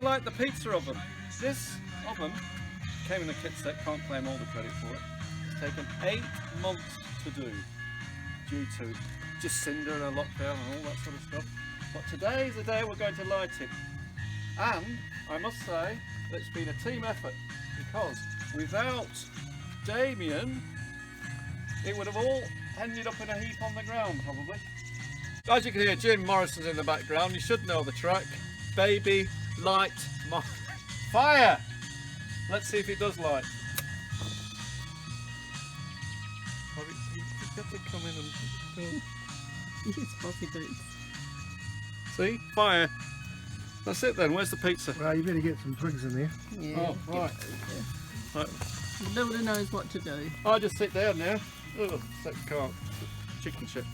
Like the pizza oven. This oven came in the kit set, can't claim all the credit for it. It's taken 8 months to do due to just cinder and a lockdown and all that sort of stuff. But today is the day we're going to light it. And I must say that it's been a team effort, because without Damien it would have all ended up in a heap on the ground probably. As you can hear, Jim Morrison's in the background. You should know the track. Baby, light, fire! Let's see if it does light. You've got to come in and go. Use bossy boots. See? Fire. That's it then. Where's the pizza? Well, you better get some twigs in there. Yeah. Oh, right. Right. The builder knows what to do. I'll just sit down now. Oh, that can't. Chicken shit.